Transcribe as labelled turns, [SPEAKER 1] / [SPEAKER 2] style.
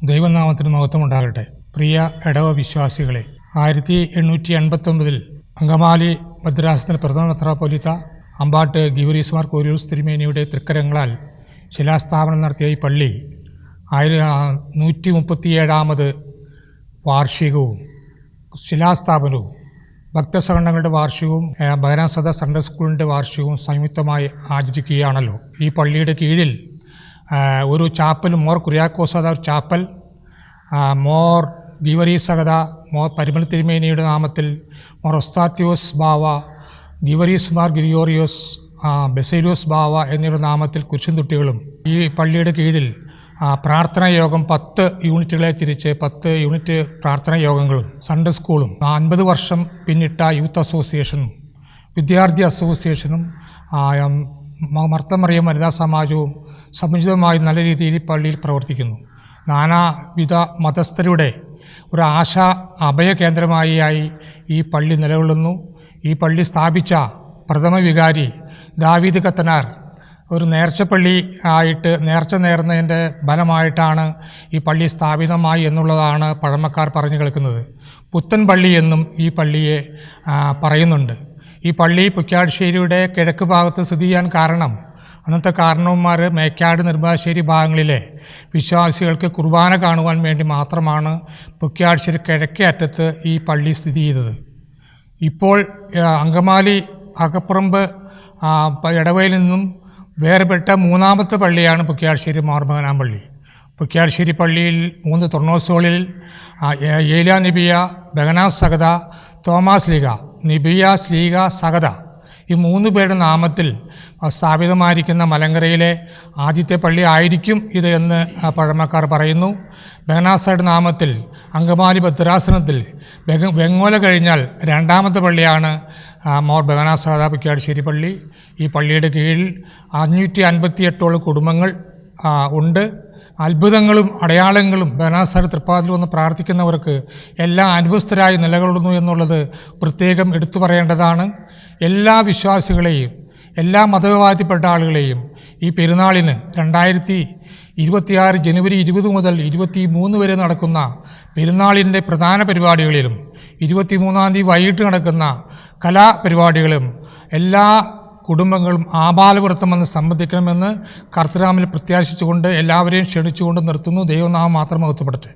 [SPEAKER 1] ദൈവനാമത്തിന് മഹത്വമുണ്ടാകട്ടെ. പ്രിയ ഇടവ വിശ്വാസികളെ, 1889 അങ്കമാലി ഭദ്രാസനത്തിന് പ്രഥമ മെത്രാപ്പോലീത്ത അമ്പാട്ട് ഗീവറീസ് മാർ കൂറിലോസ് തിരുമേനിയുടെ തൃക്കരങ്ങളാൽ ശിലാസ്ഥാപനം നടത്തിയ ഈ പള്ളി 137ാമത് വാർഷികവും ശിലാസ്ഥാപനവും ഭക്തസംഘടനകളുടെ വാർഷികവും ബഹനാസദ സൺഡേ സ്കൂളിൻ്റെ വാർഷികവും സംയുക്തമായി ആചരിക്കുകയാണല്ലോ. ഈ പള്ളിയുടെ കീഴിൽ ഒരു ചാപ്പൽ, മോർ കുര്യാക്കോസദ ചാപ്പൽ, മോർ ഗീവറീസകത, മോർ പരിമൽ തിരുമേനിയുടെ നാമത്തിൽ മോർ ഒസ്താത്യോസ് ബാവ, ഗീവറീസ് മാർ ഗ്രിഗോറിയോസ് ബെസേലിയോസ് ബാവ എന്നിവരുടെ നാമത്തിൽ കുരിശുംതൊട്ടികളും, ഈ പള്ളിയുടെ കീഴിൽ പ്രാർത്ഥനാ യോഗം 10 യൂണിറ്റുകളെ തിരിച്ച് 10 യൂണിറ്റ് പ്രാർത്ഥനാ യോഗങ്ങളും സൺഡേ സ്കൂളും 50 വർഷം പിന്നിട്ട യൂത്ത് അസോസിയേഷനും വിദ്യാർത്ഥി അസോസിയേഷനും മർത്തമറിയം വനിതാ സമാജവും സമുചിതമായി നല്ല രീതിയിൽ പള്ളിയിൽ പ്രവർത്തിക്കുന്നു. നാനാവിധ മതസ്ഥരുടെ ഒരു ആശാ അഭയ കേന്ദ്രമായി ഈ പള്ളി നിലകൊള്ളുന്നു. ഈ പള്ളി സ്ഥാപിച്ച പ്രഥമ വികാരി ദാവീദ് കത്തനാർ ഒരു നേർച്ചപ്പള്ളി ആയിട്ട് നേർച്ച നേർന്നതിൻ്റെ ഫലമായിട്ടാണ് ഈ പള്ളി സ്ഥാപിതമായി എന്നുള്ളതാണ് പഴമക്കാർ പറഞ്ഞു കേൾക്കുന്നത്. പുത്തൻ പള്ളി എന്നും ഈ പള്ളിയെ പറയുന്നുണ്ട്. ഈ പള്ളി പുക്കാട്ശ്ശേരിയുടെ കിഴക്ക് ഭാഗത്ത് സ്ഥിതി ചെയ്യാൻ കാരണം അന്നത്തെ കാരണവന്മാർ മേക്കാട് നെടുമ്പാശ്ശേരി ഭാഗങ്ങളിലെ വിശ്വാസികൾക്ക് കുർബാന കാണുവാൻ വേണ്ടി മാത്രമാണ് പുക്കാട്ശ്ശേരി കിഴക്കേ അറ്റത്ത് ഈ പള്ളി സ്ഥിതി ചെയ്തത്. ഇപ്പോൾ അങ്കമാലി അകപ്പുറമ്പ് ഇടവയിൽ നിന്നും വേർപെട്ട 3ാമത്തെ പള്ളിയാണ് പുക്കാട്ശ്ശേരി മാർബഹനാൻ പള്ളി. പുക്കാട്ശ്ശേരി പള്ളിയിൽ 3 തൊർണോസുകളിൽ ഏലിയ നിബിയ, ബഹനാസ് സഗത, തോമാസ് ലീഗ, നിബിയ സ്ലീഗ സഗത, ഈ 3 പേരുടെ നാമത്തിൽ സ്ഥാപിതമായിരിക്കുന്ന മലങ്കരയിലെ ആദ്യത്തെ പള്ളി ആയിരിക്കും ഇത് എന്ന് പഴമക്കാർ പറയുന്നു. ബഹനാസയുടെ നാമത്തിൽ അങ്കമാലി ഭദ്രാസനത്തിൽ വെങ്ങോല കഴിഞ്ഞാൽ 2ാമത്തെ പള്ളിയാണ് മോർ ബഹനാസ പുക്കാട്ശ്ശേരി പള്ളി. ഈ പള്ളിയുടെ കീഴിൽ 558 കുടുംബങ്ങൾ ഉണ്ട്. അത്ഭുതങ്ങളും അടയാളങ്ങളും ബഹനാസയുടെ തൃപ്പാതിൽ വന്ന് പ്രാർത്ഥിക്കുന്നവർക്ക് എല്ലാം അനുഭവസ്ഥരായി നിലകൊള്ളുന്നു എന്നുള്ളത് പ്രത്യേകം എടുത്തു പറയേണ്ടതാണ്. എല്ലാ വിശ്വാസികളെയും എല്ലാ മതവിഭാഗത്തിൽപ്പെട്ട ആളുകളെയും ഈ പെരുന്നാളിന് 2026 ജനുവരി 20 മുതൽ 23 വരെ നടക്കുന്ന പെരുന്നാളിൻ്റെ പ്രധാന പരിപാടികളിലും 23-ാം തീയതി വൈകിട്ട് നടക്കുന്ന കലാപരിപാടികളും എല്ലാ കുടുംബങ്ങളും ആബാലവൃത്തം വന്ന് സംബന്ധിക്കണമെന്ന് കർത്തനാമിൽ പ്രത്യാശിച്ചുകൊണ്ട് എല്ലാവരെയും ക്ഷണിച്ചുകൊണ്ട് നിർത്തുന്നു. ദൈവനാമം മാത്രം മഹത്വപ്പെടട്ടെ.